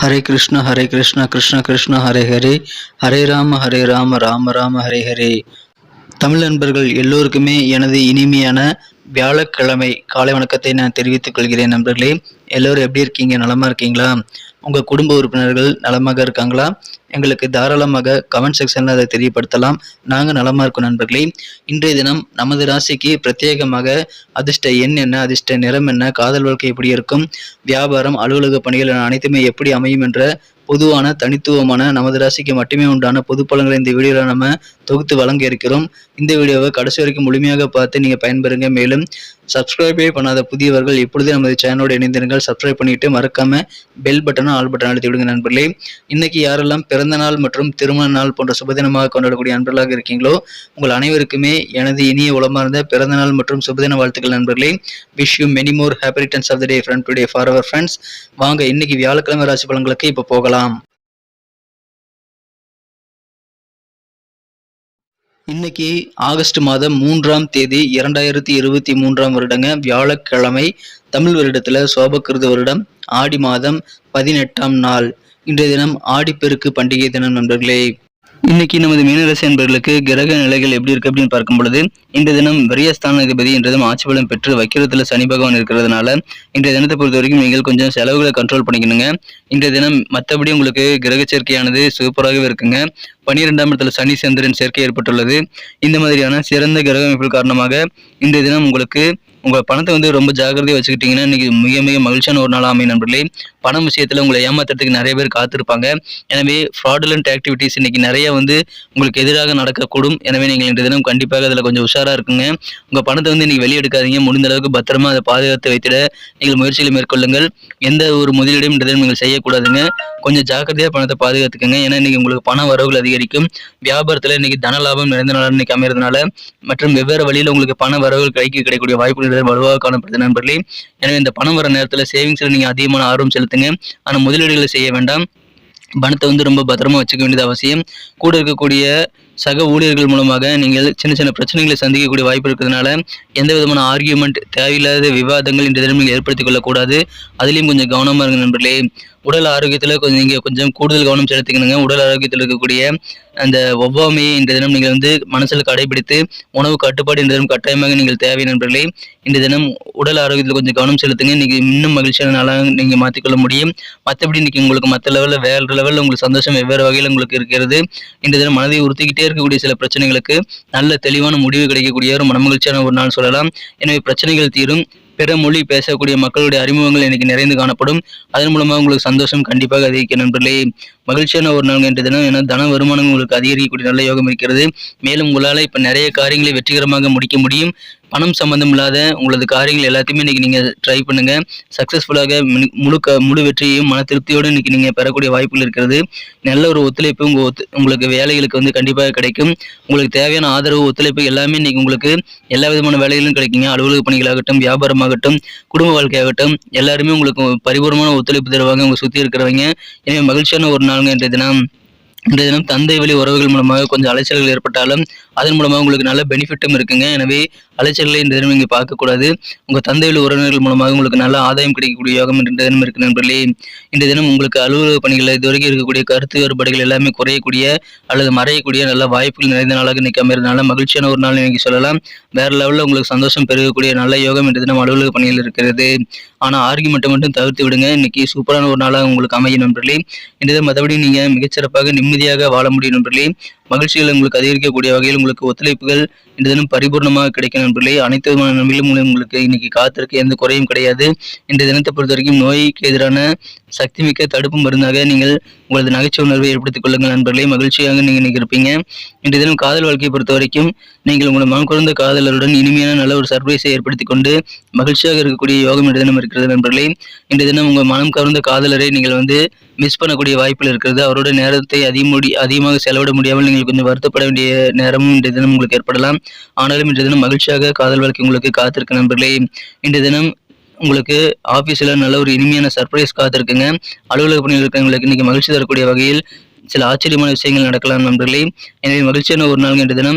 ஹரே கிருஷ்ணா கிருஷ்ண கிருஷ்ண ஹரே ஹரே, ஹரே ராம ராம ராம ஹரே ஹரே. தமிழ் நண்பர்கள் எல்லோருக்குமே எனது இனிமையான வியாழக்கிழமை காலை வணக்கத்தை நான் தெரிவித்துக் கொள்கிறேன். நண்பர்களே, எல்லோரும் எப்படி இருக்கீங்க? நலமா இருக்கீங்களா? உங்க குடும்ப உறுப்பினர்கள் நலமாக இருக்காங்களா? எங்களுக்கு தாராளமாக கமெண்ட் செக்ஷன்ல அதை தெரியப்படுத்தலாம். நாங்க நலமா இருக்கோம். நண்பர்களே, இன்றைய தினம் நமது ராசிக்கு பிரத்யேகமாக அதிர்ஷ்ட எண் என்ன, அதிர்ஷ்ட நிறம் என்ன, காதல் வாழ்க்கை எப்படி இருக்கும், வியாபாரம், அலுவலக பணிகள் என அனைத்துமே எப்படி அமையும் என்ற பொதுவான தனித்துவமான நமது ராசிக்கு மட்டுமே உண்டான பொது பலன்களை இந்த வீடியோவில் நம்ம தொகுத்து வழங்க இருக்கிறோம். இந்த வீடியோவை கடைசி வரைக்கும் முழுமையாக பார்த்து நீங்கள் பயன்பெறுங்க. மேலும் சப்ஸ்கிரைபே பண்ணாத புதியவர்கள் இப்பொழுதே நமது சேனலோடு இணைந்திருங்கள். சப்ஸ்கிரைப் பண்ணிட்டு மறக்காம பெல் பட்டனும் ஆல் பட்டன் அழுத்தி விடுங்க. நண்பர்களே, இன்னைக்கு யாரெல்லாம் பிறந்த நாள் மற்றும் திருமண நாள் போன்ற சுபதினமாக கொண்டாடக்கூடிய நண்பர்களாக இருக்கீங்களோ உங்கள் அனைவருக்குமே எனது இனிய உளமார்ந்த பிறந்த நாள் மற்றும் சுபதின வாழ்த்துக்கள். நண்பர்களே, wish you many more happy returns of the day from today for our friends. வாங்க இன்னைக்கு வியாழக்கிழமை ராசி பலன்களுக்கு இப்போ போகலாம். இன்னைக்கு ஆகஸ்ட் மாதம் 3ஆம் தேதி 2023 வருடங்க, வியாழக்கிழமை. தமிழ் வருடத்துல சோபகிருத வருடம் ஆடி மாதம் 18ஆம் நாள். இன்றைய தினம் ஆடிப்பெருக்கு பண்டிகை தினம். நண்பர்களே, இன்னைக்கு நமது மீனராசி என்பவர்களுக்கு கிரக நிலைகள் எப்படி இருக்கு அப்படின்னு பார்க்கும் பொழுது, இந்த தினம் விரயஸ்தான அதிபதி இன்றைய தினம் ஆட்சி பலம் பெற்று வக்கிரத்துல சனி பகவான் இருக்கிறதுனால இன்றைய தினத்தை பொறுத்த வரைக்கும் நீங்கள் கொஞ்சம் செலவுகளை கண்ட்ரோல் பண்ணிக்கணுங்க. இன்றைய தினம் மற்றபடி உங்களுக்கு கிரக சேர்க்கையானது சூப்பராகவே இருக்குங்க. 12ஆம் இடத்துல சனி சந்திரன் சேர்க்கை ஏற்பட்டுள்ளது. இந்த மாதிரியான சிறந்த கிரக அமைப்பு காரணமாக இன்றைய தினம் உங்களுக்கு உங்க பணத்தை ரொம்ப ஜாக்கிரதையா வச்சுக்கிட்டீங்கன்னா இன்னைக்கு மிக மிக மகிழ்ச்சியான ஒரு நாள் அமையும். நண்பர்களே, பணம் விஷயத்துல உங்களை ஏமாத்துறதுக்கு நிறைய பேர் காத்திருப்பாங்க. எனவே ஃப்ராடுலண்ட் ஆக்டிவிட்டிஸ் இன்னைக்கு நிறைய உங்களுக்கு எதிராக நடக்கக்கூடும். எனவே நீங்கள் இன்றைய தினம் கண்டிப்பாக அதில் கொஞ்சம் உஷாரா இருக்குங்க. உங்க பணத்தை இன்னைக்கு வெளியே எடுக்காதீங்க. முடிந்த அளவுக்கு பத்திரமா அதை பாதுகாத்து வைத்திட நீங்கள் முயற்சிகளை மேற்கொள்ளுங்கள். எந்த ஒரு முதலீடும் இன்றைய தினம் நீங்கள் செய்யக்கூடாதுங்க. கொஞ்சம் ஜாக்கிரதையா பணத்தை பாதுகாத்துக்கங்க. ஏன்னா இன்னைக்கு உங்களுக்கு பண வரவுகள் அதிகரிக்கும். வியாபாரத்துல இன்னைக்கு தன லாபம் நிறைந்த நாள் இன்னைக்கு அமைறதுனால மற்றும் வெவ்வேறு வழியில உங்களுக்கு பண வரவுகள் கைக்கு கிடைக்கக்கூடிய வாய்ப்புகள் வலுவாக காணப்படுது. நண்பர்களே, எனவே இந்த பணம் வர நேரத்தில் சேவிங்ஸ்ல நீங்க அதிகமான ஆர்வம் செலுத்துங்க. ஆனா முதலீடுகளை செய்ய வேண்டாம். பணத்தை ரொம்ப பத்திரமா வச்சுக்க வேண்டியது அவசியம். கூட இருக்கக்கூடிய சக ஊழியர்கள் மூலமாக நீங்கள் சின்ன சின்ன பிரச்சனைகளை சந்திக்கக்கூடிய வாய்ப்பு இருக்கிறதுனால எந்த விதமான ஆர்கியூமெண்ட், தேவையில்லாத விவாதங்கள் இந்த தினம் நீங்கள் ஏற்படுத்திக் கொள்ளக்கூடாது. அதுலேயும் கொஞ்சம் கவனமா இருங்க. நண்பர்களே, உடல் ஆரோக்கியத்தில் கொஞ்சம் கூடுதல் கவனம் செலுத்திக்கணுங்க. உடல் ஆரோக்கியத்தில் இருக்கக்கூடிய அந்த ஒவ்வாமையை இந்த தினம் நீங்கள் மனசில் கடைபிடித்து உணவு கட்டுப்பாடு இந்த தினம் கட்டாயமாக நீங்கள் தேவை. நண்பர்களே, இந்த தினம் உடல் ஆரோக்கியத்தில் கொஞ்சம் கவனம் செலுத்துங்க. இன்னைக்கு இன்னும் மகிழ்ச்சியான நாளாக நீங்கள் மாற்றிக்கொள்ள முடியும். மற்றபடி இன்னைக்கு உங்களுக்கு மற்ற லெவலில் வேற லெவலில் உங்களுக்கு சந்தோஷம் வெவ்வேறு வகையில் உங்களுக்கு இருக்கிறது. இந்த தினம் மனதை உறுத்திக்கிட்டே இருக்கக்கூடிய சில பிரச்சனைகளுக்கு நல்ல தெளிவான முடிவு கிடைக்கக்கூடிய ஒரு மனமகிழ்ச்சியான ஒரு நாள் சொல்லலாம். எனவே பிரச்சனைகள் தீரும். பிற மொழி பேசக்கூடிய மக்களுடைய அறிமுகங்கள் இன்னைக்கு நிறைந்து காணப்படும். அதன் மூலமாக உங்களுக்கு சந்தோஷம் கண்டிப்பாக அதிகரிக்கும். நண்பர்களே, மகிழ்ச்சியான ஒரு நாள் என்ற தினம். ஏன்னா தன வருமானம் உங்களுக்கு அதிகரிக்கக்கூடிய நல்ல யோகம் இருக்கிறது. மேலும் உங்களால் இப்போ நிறைய காரியங்களை வெற்றிகரமாக முடிக்க முடியும். பணம் சம்பந்தம் இல்லாத உங்களது காரியங்கள் எல்லாத்தையுமே இன்னைக்கு நீங்க ட்ரை பண்ணுங்க. சக்சஸ்ஃபுல்லாக முழு வெற்றியையும் மன திருப்தியோடு இன்னைக்கு நீங்க பெறக்கூடிய வாய்ப்புகள் இருக்கிறது. நல்ல ஒரு ஒத்துழைப்பு உங்களுக்கு வேலைகளுக்கு கண்டிப்பாக கிடைக்கும். உங்களுக்கு தேவையான ஆதரவு, ஒத்துழைப்பு எல்லாமே இன்னைக்கு உங்களுக்கு எல்லா விதமான வேலைகளும் கிடைக்குங்க. அலுவலக பணிகளாகட்டும், வியாபாரமாகட்டும், குடும்ப வாழ்க்கையாகட்டும், எல்லாருமே உங்களுக்கு பரிபூர்ணமான ஒத்துழைப்பு தருவாங்க உங்க சுத்தி இருக்கிறவங்க. எனவே மகிழ்ச்சியான ஒரு நாளுங்க இன்றைய தினம். இன்றைய தினம் தந்தை வழி உறவுகள் மூலமாக கொஞ்சம் அலைச்சல்கள் ஏற்பட்டாலும் அதன் மூலமாக உங்களுக்கு நல்ல பெனிஃபிட்டும் இருக்குங்க. எனவே அலைச்சல்களை இந்த தினம் நீங்க பார்க்கக்கூடாது. உங்க தந்தை வழி உறவினர்கள் மூலமாக உங்களுக்கு நல்ல ஆதாயம் கிடைக்கக்கூடிய யோகம் இந்த தினம் இருக்கு. நண்பர்களே, இந்த தினம் உங்களுக்கு அலுவலக பணிகளில் இதுவரைக்கும் இருக்கக்கூடிய கருத்து வேறுபாடுகள் எல்லாமே குறையக்கூடிய அல்லது மறையக்கூடிய நல்ல வாய்ப்புகள் நிறைந்த நாளாக இன்னைக்கு அமைறதுனால மகிழ்ச்சியான ஒரு நாள் இன்னைக்கு சொல்லலாம். வேற லெவலில் உங்களுக்கு சந்தோஷம் பெருகக்கூடிய நல்ல யோகம் இந்த தினம் அலுவலக பணிகள் இருக்கிறது. ஆனா ஆர்கியூமெண்ட்டை மட்டும் தவிர்த்து விடுங்க. இன்னைக்கு சூப்பரான ஒரு நாளாக உங்களுக்கு அமையும். நண்பர்களே, இந்த தினம் மற்றபடி நீங்க மிகச்சிறப்பாக நிம்மதியாக வாழ முடியும். நண்பர்களே, மகிழ்ச்சிகள் உங்களுக்கு அதிகரிக்கக்கூடிய வகையில் உங்களுக்கு ஒத்துழைப்புகள் இந்த தினம் பரிபூர்ணமாக கிடைக்கும். நண்பர்களே, அனைத்து விதமான நன்மைகளும் உங்களுக்கு இன்னைக்கு காத்திருக்க எந்த குறையும் கிடையாது. இந்த தினத்தை பொறுத்த வரைக்கும் நோய்க்கு எதிரான சக்தி மிக்க தடுப்பு மருந்தாக நீங்கள் உங்களது நகைச்சுவை உணர்வை ஏற்படுத்திக் கொள்ளுங்கள். நண்பர்களே, மகிழ்ச்சியாக நீங்க இன்னைக்கு இருப்பீங்க. இன்றைய தினம் காதல் வாழ்க்கையை பொறுத்த வரைக்கும் நீங்கள் உங்களது மனம் குறைந்த காதலருடன் இனிமையான நல்ல ஒரு சர்ப்ரைஸை ஏற்படுத்திக் கொண்டு மகிழ்ச்சியாக இருக்கக்கூடிய யோகம் இன்றைய தினம் இருக்கிறது. நண்பர்களே, இன்றைய தினம் உங்கள் மனம் கவர்ந்த காதலரை நீங்கள் மிஸ் பண்ணக்கூடிய வாய்ப்புகள் இருக்கிறது. அவரோட நேரத்தை அதிகமாக செலவிட முடியாமல் நீங்கள் கொஞ்சம் வருத்தப்பட வேண்டிய நேரமும் இன்றைய தினம் உங்களுக்கு ஏற்படலாம். ஆனாலும் இன்றைய தினம் மகிழ்ச்சியாக காதல் வாழ்க்கை உங்களுக்கு காத்திருக்கு. நண்பர்களே, இன்றைய தினம் உங்களுக்கு ஆபீஸ்ல நல்ல ஒரு இனிமையான சர்ப்ரைஸ் காத்திருக்குங்க. அலுவலக பணியில் இருக்கிறவங்களுக்கு இன்னைக்கு மகிழ்ச்சி தரக்கூடிய வகையில் சில ஆச்சரியமான விஷயங்கள் நடக்கலாம் நண்பர்களே. எனவே மகிழ்ச்சியான ஒரு நாள்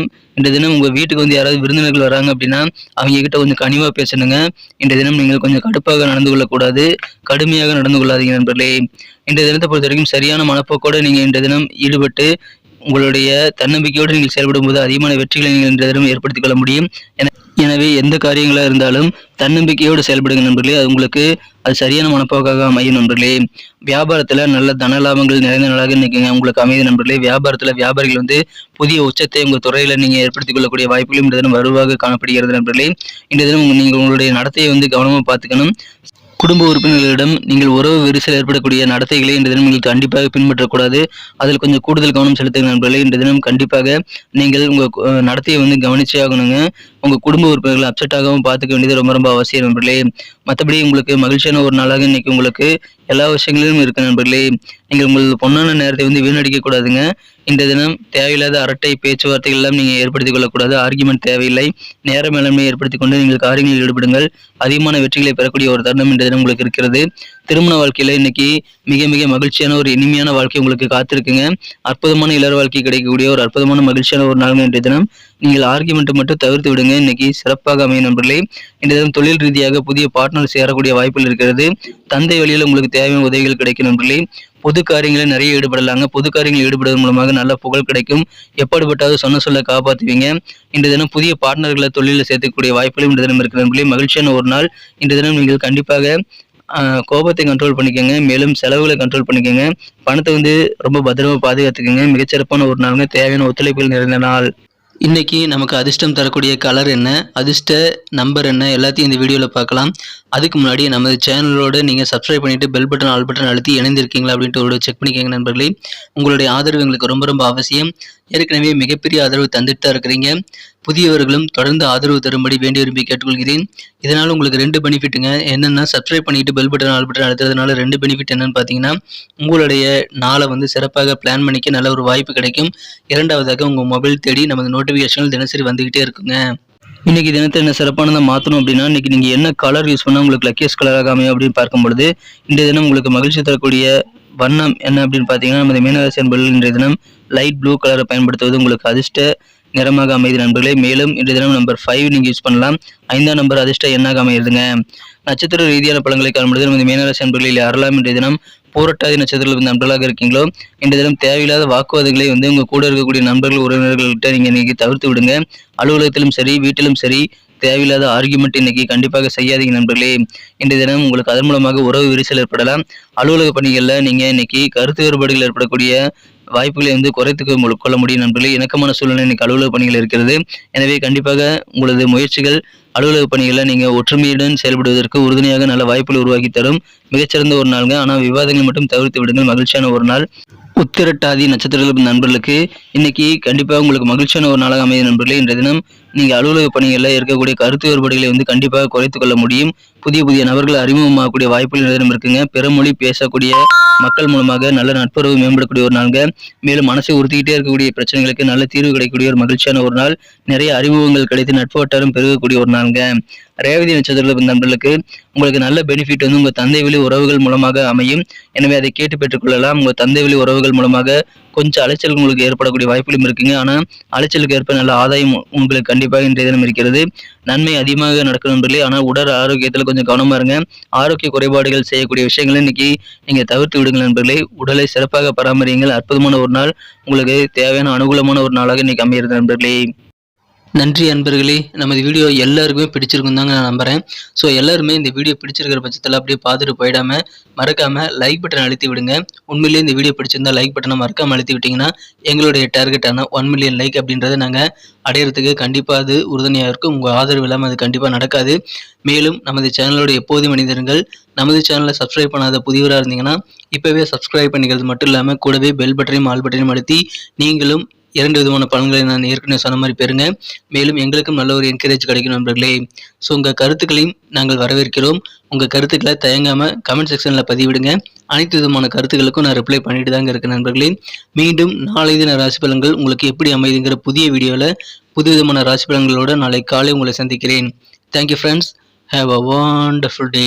இன்றைய தினம் உங்க வீட்டுக்கு வந்து யாராவது விருந்தினர்கள் வராங்க அப்படின்னா அவங்க கிட்ட கொஞ்சம் கனிவா பேசணுங்க. இன்றைய தினம் நீங்கள் கொஞ்சம் கடுப்பாக நடந்து கொள்ளக்கூடாது, கடுமையாக நடந்து கொள்ளாதீங்க நண்பர்களே. இன்றைய தினத்தை பொறுத்த வரைக்கும் சரியான மனப்போக்கோடு நீங்க இன்றைய தினம் ஈடுபட்டு உங்களுடைய தன்னம்பிக்கையோடு நீங்கள் செயல்படும் போது அதிகமான வெற்றிகளை நீங்கள் இன்றைய தினம் ஏற்படுத்திக் கொள்ள முடியும். எனவே எந்த காரியங்களா இருந்தாலும் தன்னம்பிக்கையோடு செயல்படுங்க நண்பர்களே. அது சரியான மனப்போக்காக அமையும் நண்பர்களே. வியாபாரத்துல நல்ல தன லாபங்கள் நிறைந்த நாளாக இன்னைக்கு உங்களுக்கு அமையுது நண்பர்களே. வியாபாரத்துல வியாபாரிகள் வந்து புதிய உச்சத்தை உங்க துறையில நீங்க ஏற்படுத்திக் கொள்ளக்கூடிய வாய்ப்புகளும் இந்த தினம் வலுவாக காணப்படுகிறது நண்பர்களே. இந்த தினம் நீங்க உங்களுடைய நடத்தையை வந்து கவனமா பார்த்துக்கணும். குடும்ப உறுப்பினர்களிடம் நீங்கள் உறவு விரிசல் ஏற்படக்கூடிய நடத்தைகளை இந்த தினம் நீங்கள் கண்டிப்பாக பின்பற்றக்கூடாது. அதில் கொஞ்சம் கூடுதல் கவனம் செலுத்துங்க நண்பர்களே. இந்த தினம் கண்டிப்பாக நீங்கள் உங்க நடத்தையை வந்து கவனிச்சே ஆகணுங்க. உங்க குடும்ப உறுப்பினர்களை அப்செட் ஆகாமல் பார்த்துக்க வேண்டியது ரொம்ப ரொம்ப அவசியம் நண்பர்களே. மற்றபடி உங்களுக்கு மகிழ்ச்சியான ஒரு நாளாக இன்னைக்கு உங்களுக்கு எல்லா விஷயங்களிலும் இருக்கு நண்பர்களே. நீங்கள் உங்களது பொன்னான நேரத்தை வந்து வீணடிக்க கூடாதுங்க. இந்த தினம் தேவையில்லாத அரட்டை பேச்சுவார்த்தைகள் எல்லாம் நீங்க ஏற்படுத்திக் கொள்ளக்கூடாது. ஆர்கியுமெண்ட் தேவையில்லை. நேர மேலாண்மை ஏற்படுத்திக் கொண்டு நீங்கள் காரியங்களில் ஈடுபடுங்கள். அதிகமான வெற்றிகளை பெறக்கூடிய ஒரு தருணம் இந்த தினம் உங்களுக்கு இருக்கிறது. திருமண வாழ்க்கையில இன்னைக்கு மிக மிக மகிழ்ச்சியான ஒரு இனிமையான வாழ்க்கை உங்களுக்கு காத்திருக்குங்க. அற்புதமான இளர் வாழ்க்கை கிடைக்கக்கூடிய ஒரு அற்புதமான மகிழ்ச்சியான ஒரு நாள் இன்றைய தினம். நீங்கள் ஆர்கியுமெண்ட் மட்டும் தவிர்த்து விடுங்க. இன்னைக்கு சிறப்பாக அமையும் நண்பர்களே. இன்றைய தினம் தொழில் ரீதியாக புதிய பார்ட்னர் சேரக்கூடிய வாய்ப்புகள் இருக்கிறது. தந்தை வழியில் உங்களுக்கு தேவையான உதவிகள் கிடைக்கும் நண்பர்களே. பொது காரியங்களில் நிறைய ஈடுபடலாங்க. பொது காரியங்களில் ஈடுபடுவதன் மூலமாக நல்ல புகழ் கிடைக்கும். எப்படிப்பட்டாவது சொன்ன சொல்ல காப்பாற்றுவீங்க. இன்றைய தினம் புதிய பார்ட்னர்களை தொழிலில் சேர்த்துக்கூடிய வாய்ப்புகளும் இன்றைய தினம் இருக்கிற நண்பர்களே. மகிழ்ச்சியான ஒரு நாள். இன்றைய தினம் நீங்கள் கண்டிப்பாக கோபத்தை கண்ட்ரோல் பண்ணிக்கோங்க. மேலும் செலவுகளை கண்ட்ரோல் பண்ணிக்கோங்க. பணத்தை வந்து ரொம்ப பத்திரமா பாதுகாத்துக்கோங்க. மிகச்சிறப்பான ஒரு நாளுங்க. தேவையான ஒத்துழைப்புகள் நிறைந்த நாள். இன்னைக்கு நமக்கு அதிர்ஷ்டம் தரக்கூடிய கலர் என்ன, அதிர்ஷ்ட நம்பர் என்ன, எல்லாத்தையும் இந்த வீடியோவில் பார்க்கலாம். அதுக்கு முன்னாடி நமது சேனலோடு நீங்கள் சப்ஸ்கிரைப் பண்ணிட்டு பெல் பட்டன் ஆல் பட்டன் அழுத்தி இணைந்திருக்கீங்களா அப்படின்ட்டு ஒரு செக் பண்ணிக்கோங்க நண்பர்களே. உங்களுடைய ஆதரவு எங்களுக்கு ரொம்ப ரொம்ப அவசியம். ஏற்கனவே மிகப்பெரிய ஆதரவு தந்துட்டு தான் இருக்கிறீங்க. புதியவர்களும் தொடர்ந்து ஆதரவு தரும்படி வேண்டி விரும்பி கேட்டுக்கொள்கிறேன். இதனால் உங்களுக்கு 2 பெனிஃபிட்டுங்க. என்னென்னா சப்ஸ்கிரைப் பண்ணிட்டு பெல் பட்டன் ஆல் பட்டன் அழுத்துறதுனால 2 பெனிஃபிட் என்னன்னு பார்த்தீங்கன்னா, உங்களுடைய நாளை வந்து சிறப்பாக பிளான் பண்ணிக்க நல்ல ஒரு வாய்ப்பு கிடைக்கும். இரண்டாவதாக உங்கள் மொபைல் தேடி நமது நோட்டிஃபிகேஷன்கள் தினசரி வந்துகிட்டே இருக்குங்க. இன்னைக்கு தினத்தை என்ன சிறப்பானதை மாற்றணும் அப்படின்னா, இன்னைக்கு நீங்கள் என்ன கலர் யூஸ் பண்ணால் உங்களுக்கு லக்கியஸ்ட் கலராக அமையும் அப்படின்னு பார்க்கும் பொழுது, இன்றைய தினம் உங்களுக்கு மகிழ்ச்சி தரக்கூடிய வண்ணம் என்ன அப்படின்னு பார்த்தீங்கன்னா, நமது மீனராசி அன்பர்கள் இன்றைய தினம் லைட் ப்ளூ கலரை பயன்படுத்துவது உங்களுக்கு அதிர்ஷ்ட நிறமாக அமையுது நண்பர்களே. மேலும் இன்றைய தினம் நம்பர் 5 நீங்க யூஸ் பண்ணலாம். 5ஆம் நம்பர் அதிர்ஷ்ட எண்ணாக அமையுதுங்க. நட்சத்திர ரீதியான பலன்களை காணும்பொழுது நமது மீனராசி அன்பர்களில் யாரெல்லாம் இன்றைய தினம் பூரட்டாதி நட்சத்திரத்தில் நண்பர்களாக இருக்கீங்களோ, இன்றைய தினம் தேவையில்லாத வாக்குவாதங்களை வந்து உங்க கூட இருக்கக்கூடிய நண்பர்கள் உறவினர்கள்கிட்ட நீங்க இன்னைக்கு தவிர்த்து விடுங்க. அலுவலகத்திலும் சரி வீட்டிலும் சரி தேவையில்லாத ஆர்கியுமெண்ட் இன்னைக்கு கண்டிப்பாக செய்யாதீங்க நண்பர்களே. இன்றைய தினம் உங்களுக்கு அதன் மூலமாக உறவு விரிசல் ஏற்படலாம். அலுவலக பணிகளில் நீங்க இன்னைக்கு கருத்து வேறுபாடுகள் ஏற்படக்கூடிய வாய்ப்புகளை வந்து குறைத்து கொள்ள முடியும் நண்பர்களே. இணக்கமான சூழ்நிலை இன்னைக்கு அலுவலக பணிகள் இருக்கிறது. எனவே கண்டிப்பாக உங்களது முயற்சிகள் அலுவலக பணிகளில் நீங்கள் ஒற்றுமையுடன் செயல்படுவதற்கு உறுதுணையாக நல்ல வாய்ப்புகளை உருவாக்கி தரும். மிகச்சிறந்த ஒரு நாளுங்க. ஆனால் விவாதங்களை மட்டும் தவிர்த்து விடுங்கள். மகிழ்ச்சியான ஒரு நாள். உத்திரட்டாதி நட்சத்திரங்கள் நண்பர்களுக்கு இன்னைக்கு கண்டிப்பாக உங்களுக்கு மகிழ்ச்சியான ஒரு நாளாக அமைய நண்பர்களே. இன்றைய தினம் நீங்கள் அலுவலக பணிகளில் இருக்கக்கூடிய கருத்து வேறுபாடுகளை வந்து கண்டிப்பாக குறைத்துக் கொள்ள முடியும். புதிய புதிய நபர்கள் அறிமுகமாகக்கூடிய வாய்ப்புகள் நிறைய இருக்குங்க. பிற மொழி பேசக்கூடிய மக்கள் மூலமாக நல்ல நட்புறவு மேம்படக்கூடிய ஒரு நாளுங்க. மேலும் மனசை உறுத்திக்கிட்டே இருக்கக்கூடிய பிரச்சனைகளுக்கு நல்ல தீர்வு கிடைக்கக்கூடிய ஒரு மகிழ்ச்சியான ஒரு நாள். நிறைய அறிமுகங்கள் கிடைத்து நட்பு வட்டாரம் பெருகக்கூடிய ஒரு நாளுங்க. ரேவதி நட்சத்திர நண்பர்களுக்கு உங்களுக்கு நல்ல பெனிஃபிட் வந்து உங்கள் தந்தை வழி உறவுகள் மூலமாக அமையும். எனவே அதை கேட்டு பெற்றுக்கொள்ளலாம். உங்கள் தந்தை வழி உறவுகள் மூலமாக கொஞ்சம் அலைச்சல் உங்களுக்கு ஏற்படக்கூடிய வாய்ப்புகளும் இருக்குங்க. ஆனால் அலைச்சலுக்கு ஏற்ப நல்ல ஆதாயம் உங்களுக்கு கண்டிப்பாக இன்றைய தினம் இருக்கிறது. நன்மை அதிகமாக நடக்கும் நண்பர்களே. ஆனால் உடல் ஆரோக்கியத்தில் கொஞ்சம் கவனமா இருங்க. ஆரோக்கிய குறைபாடுகள் செய்யக்கூடிய விஷயங்களை இன்னைக்கு நீங்க தவிர்த்து விடுங்கள் நண்பர்களே. உடலை சிறப்பாக பராமரியுங்கள். அற்புதமான ஒரு நாள். உங்களுக்கு தேவையான அனுகூலமான ஒரு நாளாக இன்னைக்கு அமைகிறது நண்பர்களே. நன்றி அன்பர்களே. நமது வீடியோ எல்லாருக்குமே பிடிச்சிருக்கும் தாங்க நான் நம்புகிறேன். ஸோ எல்லாருமே இந்த வீடியோ பிடிச்சிருக்கிற பட்சத்தில் அப்படியே பார்த்துட்டு போயிடாமல் மறக்காமல் லைக் பட்டன் அழுத்தி விடுங்க. உண்மையிலேயே இந்த வீடியோ பிடிச்சிருந்தா லைக் பட்டனை மறக்காமல் அழுத்தி விட்டிங்கன்னா எங்களுடைய டார்கெட்டான 1 மில்லியன் லைக் அப்படின்றத நாங்கள் அடையிறதுக்கு கண்டிப்பாக அது உறுதுணையாக இருக்கும். உங்கள் ஆதரவு இல்லாமல் அது கண்டிப்பாக நடக்காது. மேலும் நமது சேனலோட எப்போதும் மனிதர்கள் நமது சேனலை சப்ஸ்கிரைப் பண்ணாத புதியவராக இருந்தீங்கன்னா இப்போவே சப்ஸ்கிரைப் பண்ணிக்கிறது மட்டும் இல்லாமல் கூடவே பெல் பட்டனையும் ஆல் பட்டனையும் அழுத்தி நீங்களும் 2 விதமான பலன்களை நான் ஏற்கனவே சொன்ன மாதிரி பெறுங்க. மேலும் எங்களுக்கும் நல்ல ஒரு என்கரேஜ் கிடைக்கும் நண்பர்களே. ஸோ உங்கள் கருத்துக்களையும் நாங்கள் வரவேற்கிறோம். உங்கள் கருத்துக்களை தயங்காமல் கமெண்ட் செக்ஷனில் பதிவிடுங்க. அனைத்து விதமான கருத்துக்களுக்கும் நான் ரிப்ளை பண்ணிட்டு தாங்க இருக்கேன் நண்பர்களே. மீண்டும் நாளை தின ராசி பலன்கள் உங்களுக்கு எப்படி அமைதுங்கிற புதிய வீடியோவில் புது விதமான ராசி பலன்களோடு நாளை காலை உங்களை சந்திக்கிறேன். Thank you friends. Have a wonderful day.